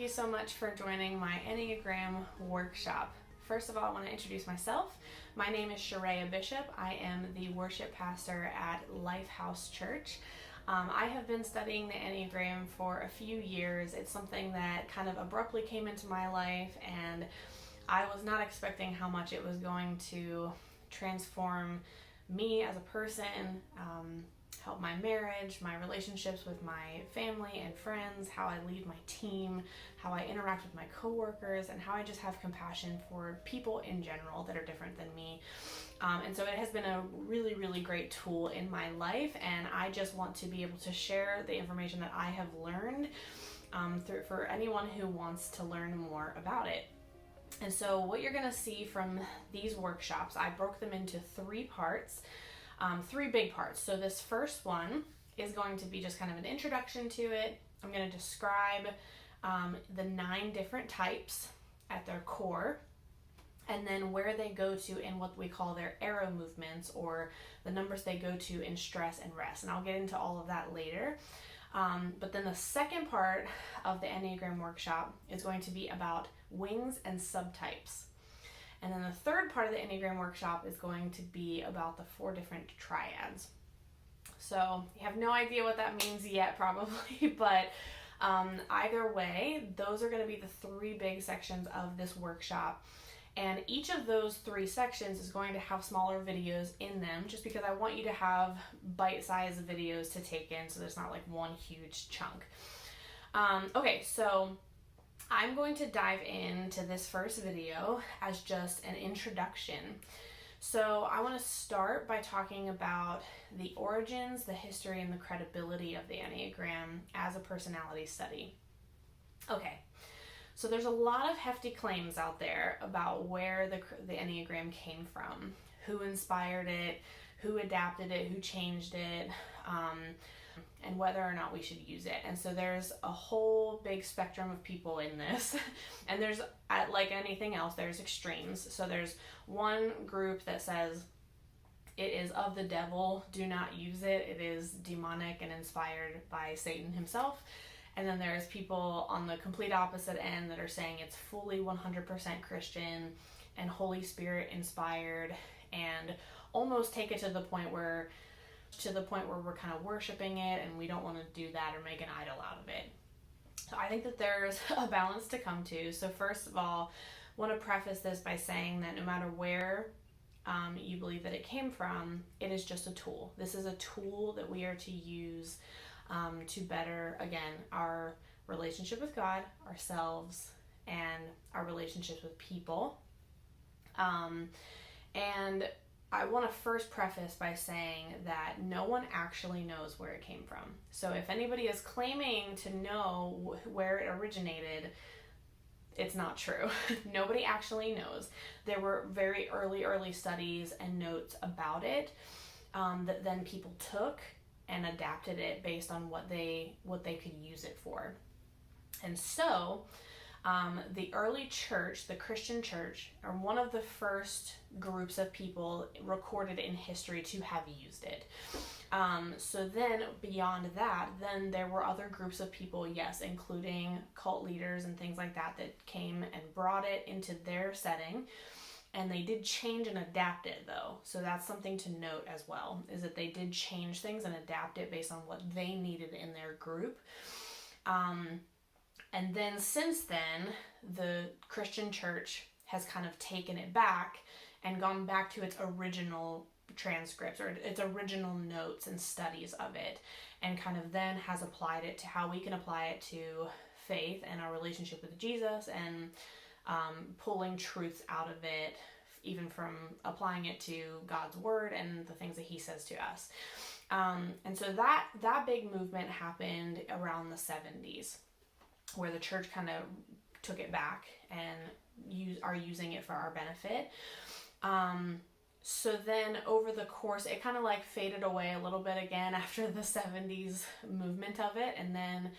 you so much for joining my Enneagram workshop. First of all, I want to introduce myself. My name is Sharia Bishop. I am the worship pastor at Lifehouse Church. I have been studying the Enneagram for a few years. It's something that kind of abruptly came into my life, and I was not expecting how much it was going to transform me as a person, help my marriage, my relationships with my family and friends, how I lead my team, how I interact with my coworkers, and how I just have compassion for people in general that are different than me. And so it has been a really, really great tool in my life, and I just want to be able to share the information that I have learned for anyone who wants to learn more about it. And so what you're going to see from these workshops, I broke them into three parts. Three big parts. So this first one is going to be just kind of an introduction to it. I'm going to describe the 9 different types at their core, and then where they go to in what we call their arrow movements, or the numbers they go to in stress and rest. And I'll get into all of that later. But then the second part of the Enneagram workshop is going to be about wings and subtypes. And then the third part of the Enneagram workshop is going to be about the 4 different triads. So you have no idea what that means yet, probably, but either way, those are going to be the 3 big sections of this workshop. And each of those 3 sections is going to have smaller videos in them, just because I want you to have bite-sized videos to take in, so there's not like one huge chunk. Okay, so I'm going to dive into this first video as just an introduction. So I want to start by talking about the origins, the history, and the credibility of the Enneagram as a personality study. Okay, so there's a lot of hefty claims out there about where the Enneagram came from, who inspired it, who adapted it, who changed it, and whether or not we should use it. And so there's a whole big spectrum of people in this. And there's, like anything else, there's extremes. So there's one group that says it is of the devil, do not use it. It is demonic and inspired by Satan himself. And then there's people on the complete opposite end that are saying it's fully 100% Christian and Holy Spirit inspired, and almost take it to the point where we're kind of worshiping it, and we don't want to do that or make an idol out of it. So I think that there's a balance to come to. So first of all, I want to preface this by saying that no matter where you believe that it came from, it is just a tool. This is a tool that we are to use to better, again, our relationship with God, ourselves, and our relationships with people. And I want to first preface by saying that no one actually knows where it came from. So if anybody is claiming to know where it originated, it's not true. Nobody actually knows. There were very early studies and notes about it that then people took and adapted it based on what they could use it for. And so the early church, the Christian church, are one of the first groups of people recorded in history to have used it. So then beyond that, then there were other groups of people, yes, including cult leaders and things like that came and brought it into their setting. And they did change and adapt it, though. So that's something to note as well, is that they did change things and adapt it based on what they needed in their group. And then since then, the Christian church has kind of taken it back and gone back to its original transcripts or its original notes and studies of it, and kind of then has applied it to how we can apply it to faith and our relationship with Jesus, and pulling truths out of it, even from applying it to God's word and the things that he says to us. And so that big movement happened around the 70s, where the church kind of took it back and are using it for our benefit. So then over the course, it kind of like faded away a little bit again after the 70s movement of it. And then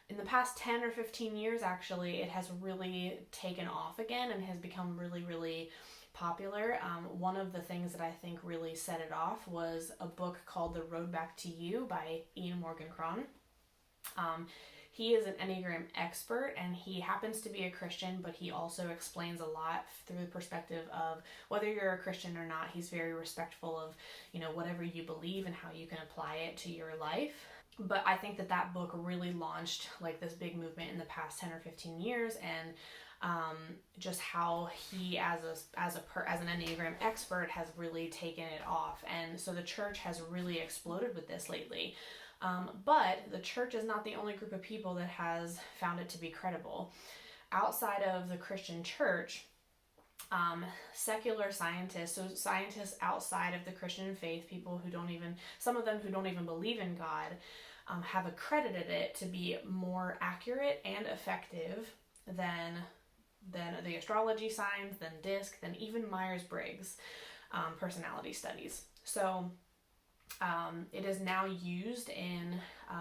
in the past 10 or 15 years, actually, it has really taken off again and has become really, really popular. One of the things that I think really set it off was a book called The Road Back to You by Ian Morgan Cron. he is an Enneagram expert, and he happens to be a Christian, but he also explains a lot through the perspective of whether you're a Christian or not. He's very respectful of, whatever you believe and how you can apply it to your life. But I think that book really launched like this big movement in the past 10 or 15 years, and just how he as an Enneagram expert has really taken it off. And so the church has really exploded with this lately. But the church is not the only group of people that has found it to be credible. Outside of the Christian church, secular scientists, so scientists outside of the Christian faith, some of them who don't even believe in God, have accredited it to be more accurate and effective than the astrology signs, than DISC, than even Myers-Briggs personality studies. So it is now used in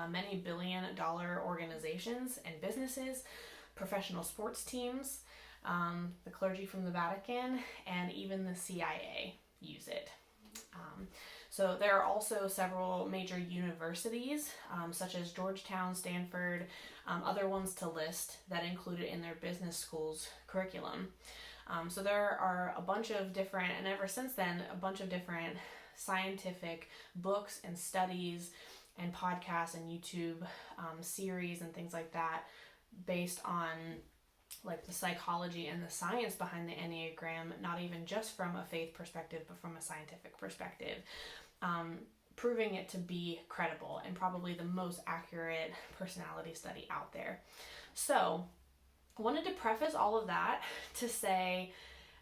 many billion-dollar organizations and businesses, professional sports teams, the clergy from the Vatican, and even the CIA use it. So there are also several major universities, such as Georgetown, Stanford, other ones to list, that include it in their business school's curriculum. So there are a bunch of different, and ever since then, a bunch of different scientific books and studies and podcasts and YouTube series and things like that based on like the psychology and the science behind the Enneagram, not even just from a faith perspective, but from a scientific perspective, proving it to be credible and probably the most accurate personality study out there. So I wanted to preface all of that to say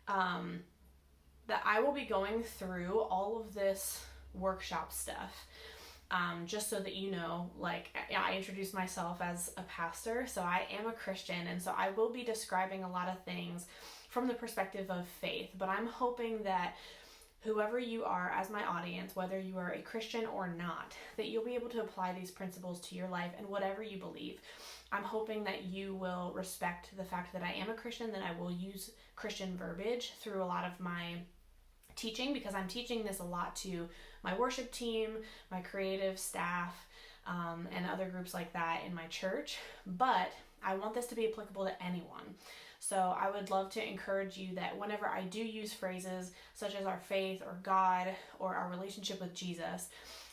that I will be going through all of this workshop stuff. Just so that you know, I introduced myself as a pastor, so I am a Christian, and so I will be describing a lot of things from the perspective of faith, but I'm hoping that whoever you are as my audience, whether you are a Christian or not, that you'll be able to apply these principles to your life and whatever you believe. I'm hoping that you will respect the fact that I am a Christian, that I will use Christian verbiage through a lot of my teaching, because I'm teaching this a lot to my worship team, my creative staff, and other groups like that in my church, but I want this to be applicable to anyone. So I would love to encourage you that whenever I do use phrases such as our faith or God or our relationship with Jesus,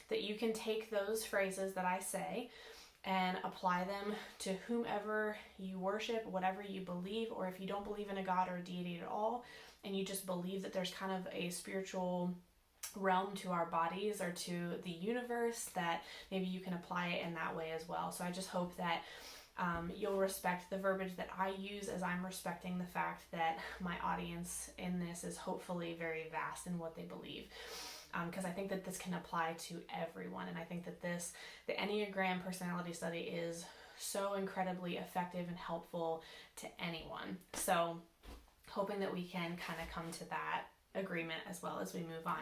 that you can take those phrases that I say and apply them to whomever you worship, whatever you believe, or if you don't believe in a God or a deity at all, and you just believe that there's kind of a spiritual realm to our bodies or to the universe, that maybe you can apply it in that way as well. So I just hope that you'll respect the verbiage that I use, as I'm respecting the fact that my audience in this is hopefully very vast in what they believe. Because I think that this can apply to everyone, and I think that the Enneagram personality study is so incredibly effective and helpful to anyone. So hoping that we can kind of come to that agreement as well as we move on.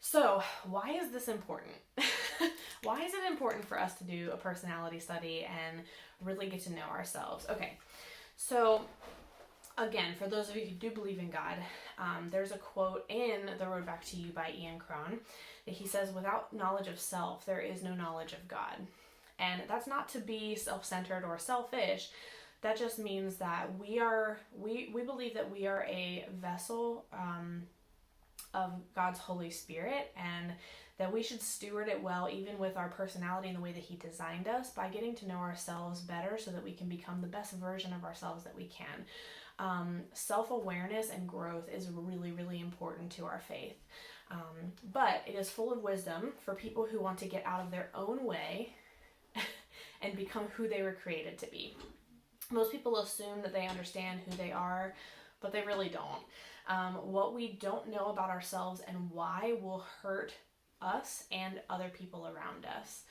So why is this important? Why is it important for us to do a personality study and really get to know ourselves? Okay, so again, for those of you who do believe in God, there's a quote in The Road Back to You by Ian Cron that he says, "Without knowledge of self, there is no knowledge of God." And that's not to be self-centered or selfish. That just means that we believe that we are a vessel of God's Holy Spirit, and that we should steward it well, even with our personality and the way that He designed us, by getting to know ourselves better so that we can become the best version of ourselves that we can. Self-awareness and growth is really, really important to our faith. But it is full of wisdom for people who want to get out of their own way and become who they were created to be. Most people assume that they understand who they are, but they really don't. What we don't know about ourselves and why will hurt us and other people around us.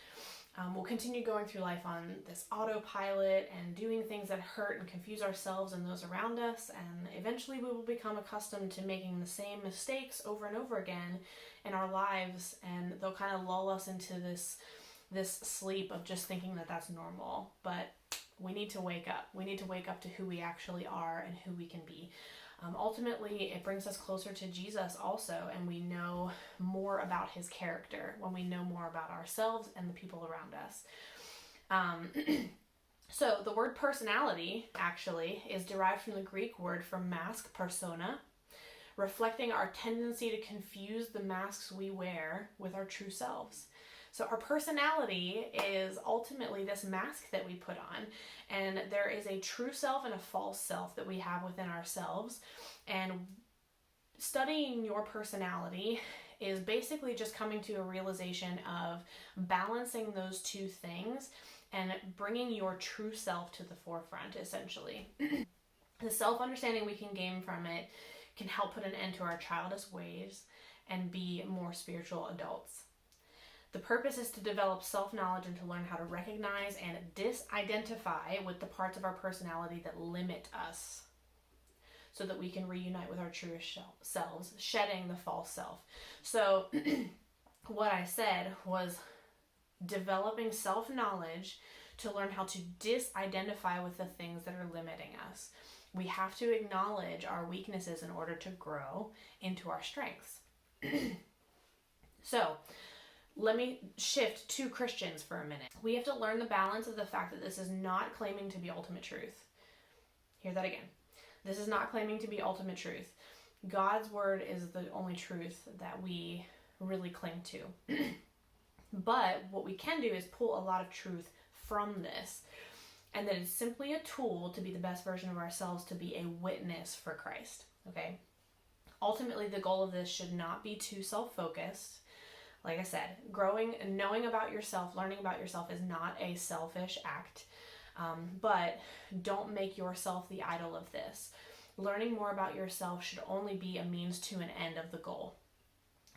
We'll continue going through life on this autopilot and doing things that hurt and confuse ourselves and those around us, and eventually we will become accustomed to making the same mistakes over and over again in our lives, and they'll kind of lull us into this sleep of just thinking that that's normal. But we need to wake up. We need to wake up to who we actually are and who we can be. Ultimately, it brings us closer to Jesus also, and we know more about His character when we know more about ourselves and the people around us. So the word personality actually is derived from the Greek word for mask, persona, reflecting our tendency to confuse the masks we wear with our true selves. So our personality is ultimately this mask that we put on, and there is a true self and a false self that we have within ourselves. And studying your personality is basically just coming to a realization of balancing those two things and bringing your true self to the forefront, essentially. The self-understanding we can gain from it can help put an end to our childish ways and be more spiritual adults. The purpose is to develop self-knowledge and to learn how to recognize and disidentify with the parts of our personality that limit us, so that we can reunite with our truest selves, shedding the false self. So what I said was developing self-knowledge to learn how to disidentify with the things that are limiting us. We have to acknowledge our weaknesses in order to grow into our strengths. So let me shift to Christians for a minute. We have to learn the balance of the fact that this is not claiming to be ultimate truth. Hear that again. This is not claiming to be ultimate truth. God's word is the only truth that we really cling to. But what we can do is pull a lot of truth from this, and that it's simply a tool to be the best version of ourselves, to be a witness for Christ. Okay? Ultimately, the goal of this should not be too self-focused. Like I said, growing and knowing about yourself, learning about yourself is not a selfish act. But don't make yourself the idol of this. Learning more about yourself should only be a means to an end of the goal.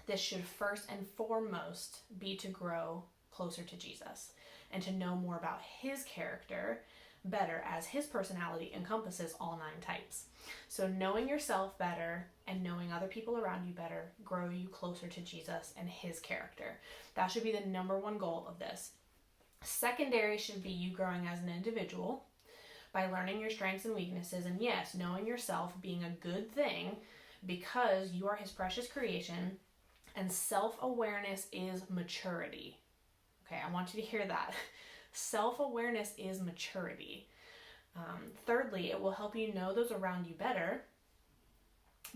This should first and foremost be to grow closer to Jesus and to know more about his character better, as his personality encompasses all 9 types. So knowing yourself better and knowing other people around you better grow you closer to Jesus and his character. That should be the number one goal of this. Secondary should be you growing as an individual by learning your strengths and weaknesses, and yes, knowing yourself being a good thing because you are his precious creation, and self-awareness is maturity. Okay, I want you to hear that. Self-awareness is maturity. Thirdly, it will help you know those around you better,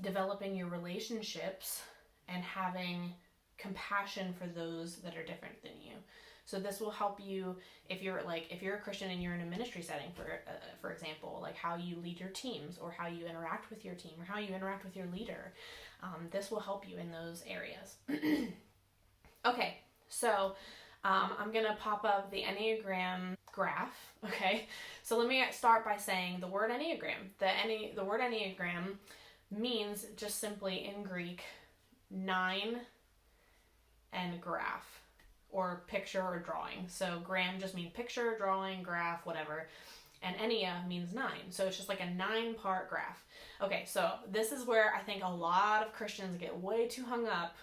developing your relationships and having compassion for those that are different than you. So this will help you if you're a Christian and you're in a ministry setting, for example, like how you lead your teams or how you interact with your team or how you interact with your leader. This will help you in those areas. Okay, so I'm going to pop up the Enneagram graph, okay? So let me start by saying the word Enneagram. The word Enneagram means just simply in Greek 9 and graph, or picture or drawing. So gram just means picture, drawing, graph, whatever. And Ennea means 9. So it's just like a 9-part graph. Okay, so this is where I think a lot of Christians get way too hung up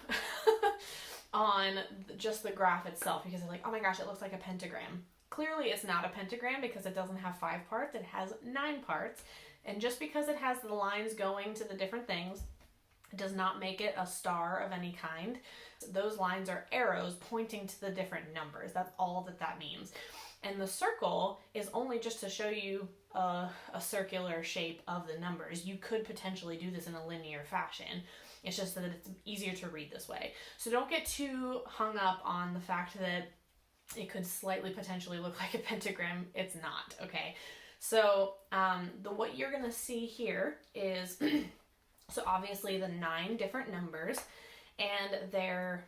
on just the graph itself, because they're like, oh my gosh, it looks like a pentagram. Clearly it's not a pentagram because it doesn't have 5 parts, it has 9 parts. And just because it has the lines going to the different things does not make it a star of any kind. Those lines are arrows pointing to the different numbers. That's all that means. And the circle is only just to show you a circular shape of the numbers. You could potentially do this in a linear fashion. It's just that it's easier to read this way. So don't get too hung up on the fact that it could slightly potentially look like a pentagram. It's not, okay? So what you're going to see here is, so obviously the 9 different numbers and their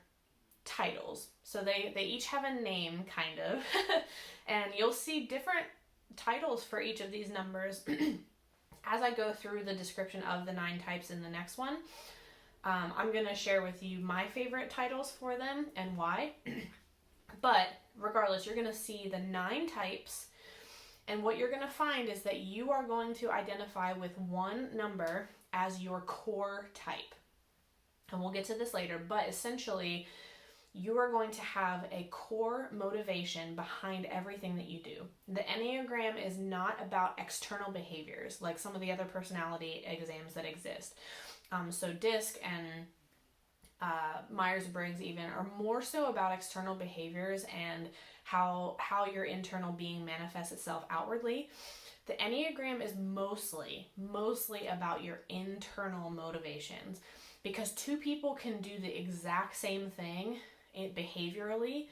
titles. So they each have a name, kind of, and you'll see different titles for each of these numbers as I go through the description of the 9 types in the next one. I'm going to share with you my favorite titles for them and why. But regardless, you're going to see the 9 types, and what you're going to find is that you are going to identify with one number as your core type. And we'll get to this later, but essentially, you are going to have a core motivation behind everything that you do. The Enneagram is not about external behaviors like some of the other personality exams that exist. So DISC and Myers-Briggs even, are more so about external behaviors and how your internal being manifests itself outwardly. The Enneagram is mostly about your internal motivations, because two people can do the exact same thing behaviorally,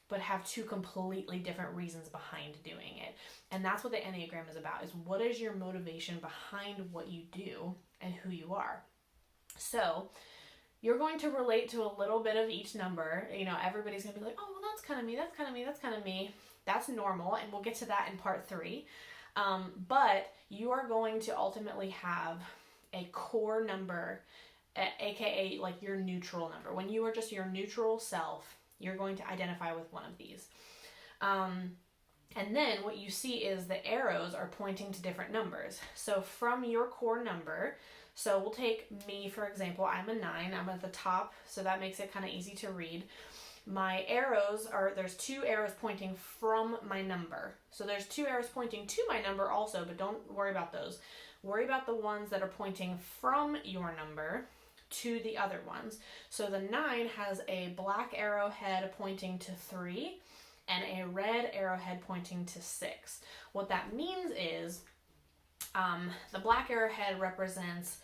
but have two completely different reasons behind doing it. And that's what the Enneagram is about, is what is your motivation behind what you do and who you are. So you're going to relate to a little bit of each number. You know, everybody's going to be like, oh, well, that's kind of me, that's kind of me, that's kind of me. That's normal, and we'll get to that in part 3. But you are going to ultimately have a core number, aka like your neutral number. When you are just your neutral self, you're going to identify with one of these. And then what you see is the arrows are pointing to different numbers. So from your core number, so we'll take me, for example, I'm a 9, I'm at the top, so that makes it kind of easy to read. My arrows there's 2 arrows pointing from my number. So there's 2 arrows pointing to my number also, but don't worry about those. Worry about the ones that are pointing from your number to the other ones. So the 9 has a black arrowhead pointing to 3 and a red arrowhead pointing to 6. What that means is the black arrowhead represents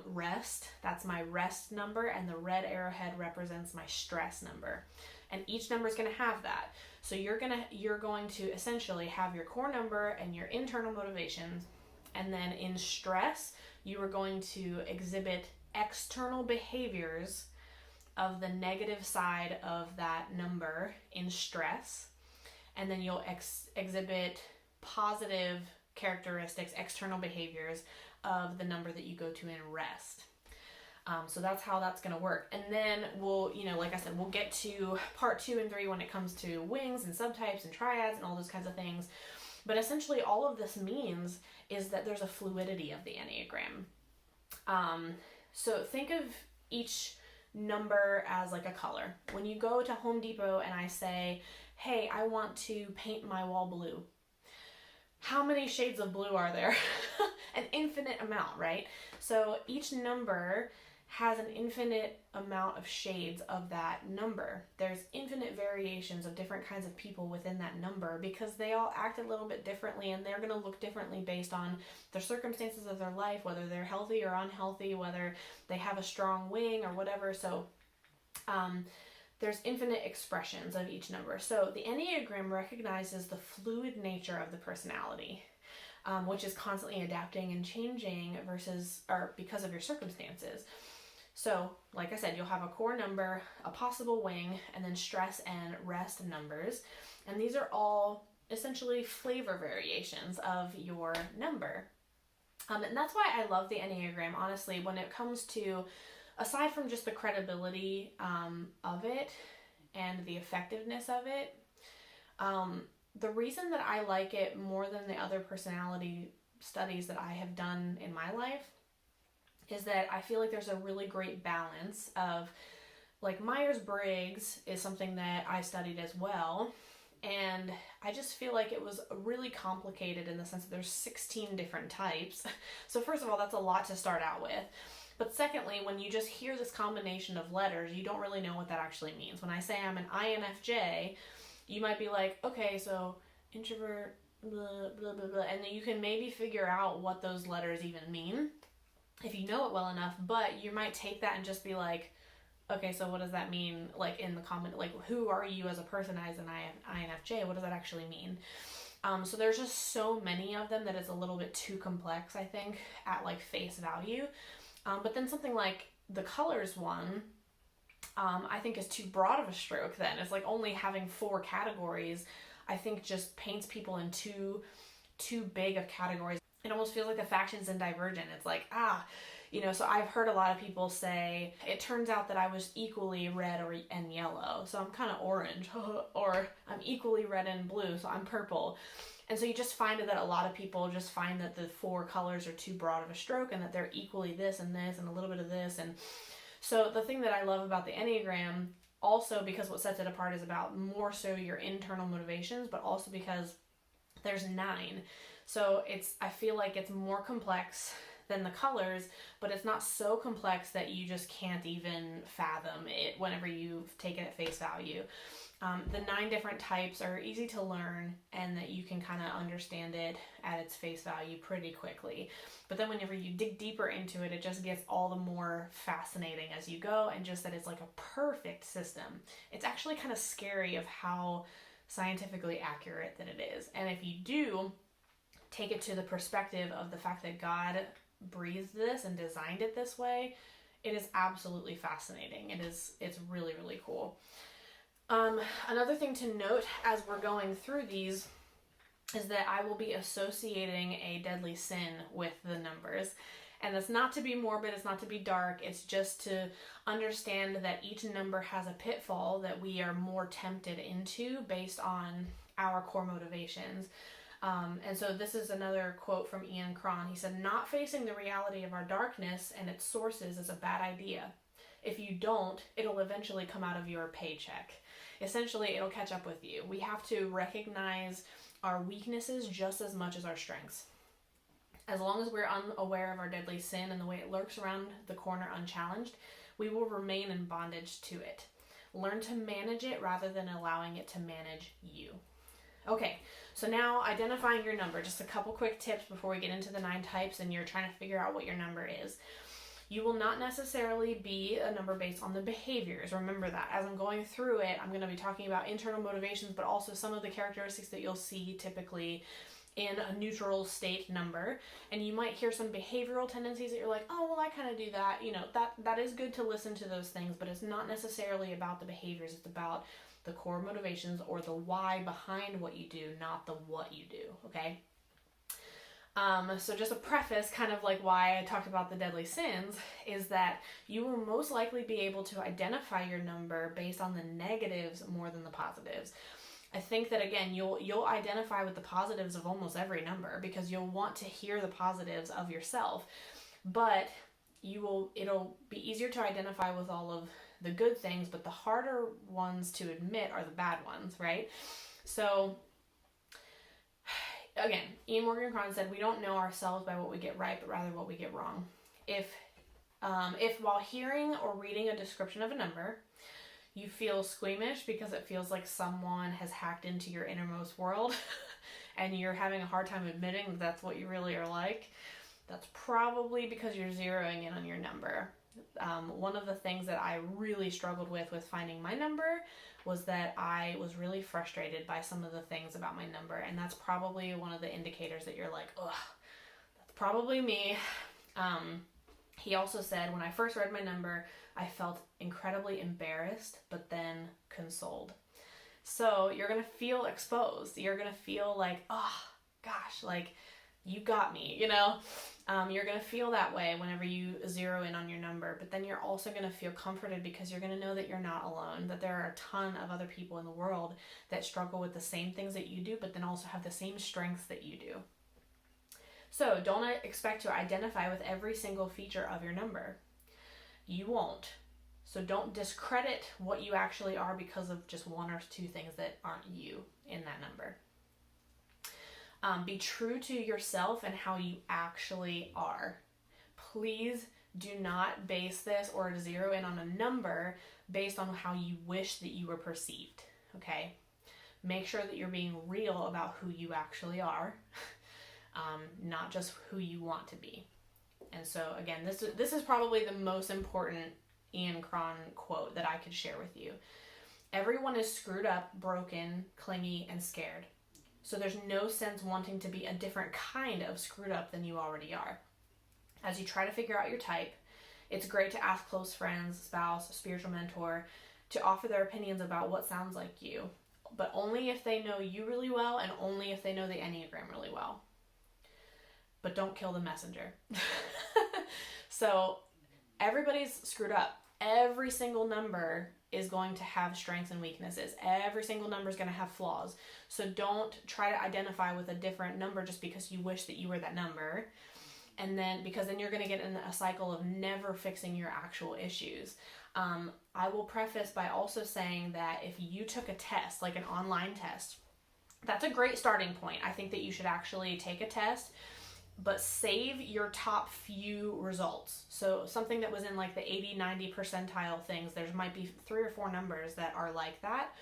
rest. That's my rest number, and the red arrowhead represents my stress number. And each number is going to have that. So you're going to essentially have your core number and your internal motivations, and then in stress, you are going to exhibit external behaviors of the negative side of that number in stress, and then you'll exhibit positive characteristics, external behaviors of the number that you go to in rest. So that's how that's going to work. And then we'll, like I said, we'll get to part 2 and 3 when it comes to wings and subtypes and triads and all those kinds of things. But essentially all of this means is that there's a fluidity of the Enneagram. So think of each number as like a color. When you go to Home Depot and I say, hey, I want to paint my wall blue, how many shades of blue are there? An infinite amount, right? So each number has an infinite amount of shades of that number. There's infinite variations of different kinds of people within that number, because they all act a little bit differently, and they're going to look differently based on the circumstances of their life, whether they're healthy or unhealthy, whether they have a strong wing or whatever. So there's infinite expressions of each number. So the Enneagram recognizes the fluid nature of the personality, which is constantly adapting and changing because of your circumstances. So, like I said, you'll have a core number, a possible wing, and then stress and rest numbers. And these are all essentially flavor variations of your number. And that's why I love the Enneagram, honestly, when it comes to, aside from just the credibility of it and the effectiveness of it, the reason that I like it more than the other personality studies that I have done in my life is that I feel like there's a really great balance of, like, Myers-Briggs is something that I studied as well, and I just feel like it was really complicated in the sense that there's 16 different types. So first of all, that's a lot to start out with. But secondly, when you just hear this combination of letters, you don't really know what that actually means. When I say I'm an INFJ, you might be like, okay, so introvert, blah, blah, blah, blah, and then you can maybe figure out what those letters even mean if you know it well enough, but you might take that and just be like, okay, so what does that mean, like, in the comment, like, who are you as a person as an INFJ? What does that actually mean? So there's just so many of them that it's a little bit too complex, I think, at, like, face value. But then something like the colors one, I think is too broad of a stroke then. It's like only having 4 categories, I think, just paints people in too big of categories. It almost feels like the factions in Divergent. It's like, so I've heard a lot of people say, it turns out that I was equally red and yellow, so I'm kind of orange, or I'm equally red and blue, so I'm purple. And so you just find that a lot of people just find that the 4 colors are too broad of a stroke, and that they're equally this and a little bit of this. And so the thing that I love about the Enneagram, also because what sets it apart is about more so your internal motivations, but also because there's 9. So I feel like it's more complex than the colors, but it's not so complex that you just can't even fathom it whenever you've taken it at face value. The 9 different types are easy to learn, and that you can kind of understand it at its face value pretty quickly. But then whenever you dig deeper into it, it just gets all the more fascinating as you go, and just that it's like a perfect system. It's actually kind of scary of how scientifically accurate that it is. And if you do take it to the perspective of the fact that God breathed this and designed it this way, it is absolutely fascinating. It's really, really cool. Another thing to note as we're going through these is that I will be associating a deadly sin with the numbers. And that's not to be morbid, it's not to be dark, it's just to understand that each number has a pitfall that we are more tempted into based on our core motivations. And so this is another quote from Ian Cron. He said, "Not facing the reality of our darkness and its sources is a bad idea. If you don't, it'll eventually come out of your paycheck. Essentially, it'll catch up with you. We have to recognize our weaknesses just as much as our strengths. As long as we're unaware of our deadly sin and the way it lurks around the corner unchallenged, we will remain in bondage to it. Learn to manage it rather than allowing it to manage you." Okay, so now identifying your number. Just a couple quick tips before we get into the 9 types and you're trying to figure out what your number is. You will not necessarily be a number based on the behaviors. Remember that. As I'm going through it, I'm going to be talking about internal motivations, but also some of the characteristics that you'll see typically in a neutral state number. And you might hear some behavioral tendencies that you're like, oh, well, I kind of do that. You know, that is good to listen to those things, but it's not necessarily about the behaviors. It's about the core motivations or the why behind what you do, not the what you do, okay? So just a preface, kind of like why I talked about the deadly sins, is that you will most likely be able to identify your number based on the negatives more than the positives. I think that, again, you'll identify with the positives of almost every number because you'll want to hear the positives of yourself, but it'll be easier to identify with all of the good things, but the harder ones to admit are the bad ones, right? So again, Ian Morgan Cron said, "We don't know ourselves by what we get right, but rather what we get wrong." If while hearing or reading a description of a number, you feel squeamish because it feels like someone has hacked into your innermost world and you're having a hard time admitting that that's what you really are like, that's probably because you're zeroing in on your number. One of the things that I really struggled with finding my number was that I was really frustrated by some of the things about my number, and that's probably one of the indicators that you're like, ugh, that's probably me. He also said, when I first read my number, I felt incredibly embarrassed, but then consoled. So you're going to feel exposed. You're going to feel like, oh, gosh, like, you got me, you know? You're going to feel that way whenever you zero in on your number, but then you're also going to feel comforted because you're going to know that you're not alone, that there are a ton of other people in the world that struggle with the same things that you do, but then also have the same strengths that you do. So don't expect to identify with every single feature of your number. You won't. So don't discredit what you actually are because of just 1 or 2 things that aren't you in that number. Be true to yourself and how you actually are. Please do not base this or zero in on a number based on how you wish that you were perceived, okay? Make sure that you're being real about who you actually are, not just who you want to be. And so, again, this is probably the most important Ian Cron quote that I could share with you. Everyone is screwed up, broken, clingy, and scared. So there's no sense wanting to be a different kind of screwed up than you already are. As you try to figure out your type, it's great to ask close friends, spouse, spiritual mentor to offer their opinions about what sounds like you, but only if they know you really well and only if they know the Enneagram really well. But don't kill the messenger. So everybody's screwed up. Every single number is going to have strengths and weaknesses. Every single number is going to have flaws. So don't try to identify with a different number just because you wish that you were that number. And then, because then you're going to get in a cycle of never fixing your actual issues. I will preface by also saying that if you took a test, like an online test, that's a great starting point. I think that you should actually take a test but save your top few results. So something that was in like the 80-90 percentile things, there might be 3 or 4 numbers that are like that.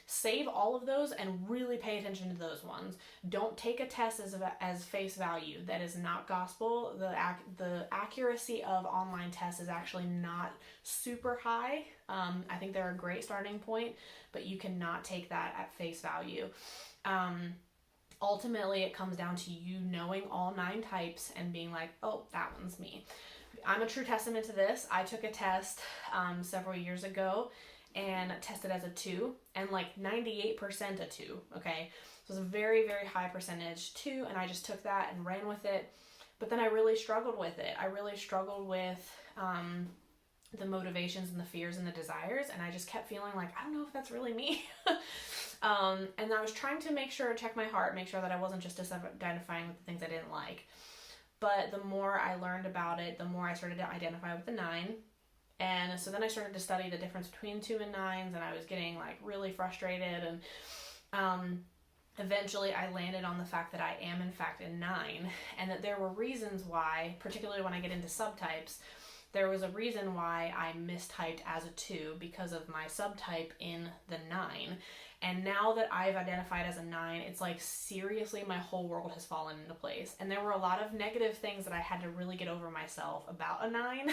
Save all of those and really pay attention to those ones. Don't take a test as face value. That is not gospel. The accuracy of online tests is actually not super high. I think they're a great starting point, but you cannot take that at face value. Ultimately, it comes down to you knowing all 9 types and being like, oh, that one's me. I'm a true testament to this. I took a test several years ago and tested as a 2, and like 98% a 2, okay? So it was a very, very high percentage 2, and I just took that and ran with it. But then I really struggled with it. I really struggled with the motivations and the fears and the desires, and I just kept feeling like, I don't know if that's really me. And I was trying to check my heart, make sure that I wasn't just identifying with the things I didn't like. But the more I learned about it, the more I started to identify with the 9. And so then I started to study the difference between 2 and 9s, and I was getting like really frustrated. And eventually I landed on the fact that I am in fact a 9, and that there were reasons why, particularly when I get into subtypes, there was a reason why I mistyped as a 2 because of my subtype in the 9. And now that I've identified as a 9, it's like seriously my whole world has fallen into place. And there were a lot of negative things that I had to really get over myself about a 9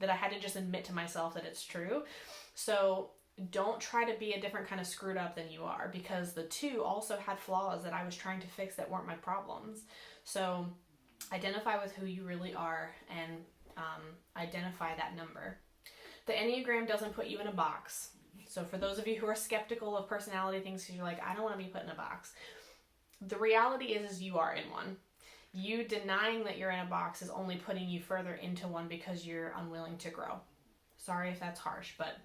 that I had to just admit to myself that it's true. So don't try to be a different kind of screwed up than you are, because the 2 also had flaws that I was trying to fix that weren't my problems. So identify with who you really are and identify that number. The Enneagram doesn't put you in a box. So for those of you who are skeptical of personality things, you're like, I don't want to be put in a box. The reality is you are in one. You denying that you're in a box is only putting you further into one because you're unwilling to grow. Sorry if that's harsh, but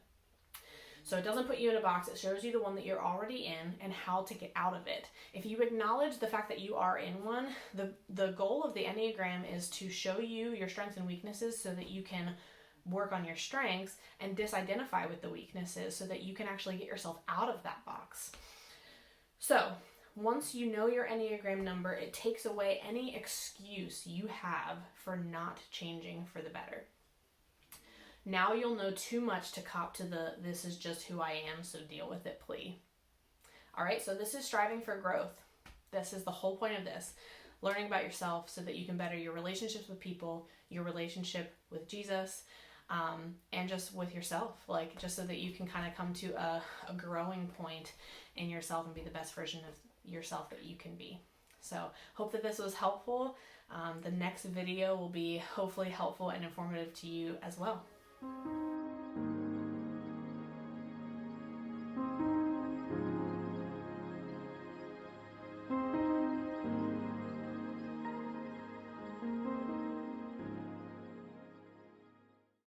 so it doesn't put you in a box. It shows you the one that you're already in and how to get out of it. If you acknowledge the fact that you are in one, the goal of the Enneagram is to show you your strengths and weaknesses so that you can work on your strengths and disidentify with the weaknesses so that you can actually get yourself out of that box. So once you know your Enneagram number, it takes away any excuse you have for not changing for the better. Now you'll know too much to cop to the "this is just who I am, so deal with it" plea. All right, so this is striving for growth. This is the whole point of this. Learning about yourself so that you can better your relationships with people, your relationship with Jesus, and just with yourself, like just so that you can kind of come to a growing point in yourself and be the best version of yourself that you can be. So hope that this was helpful. The next video will be hopefully helpful and informative to you as well.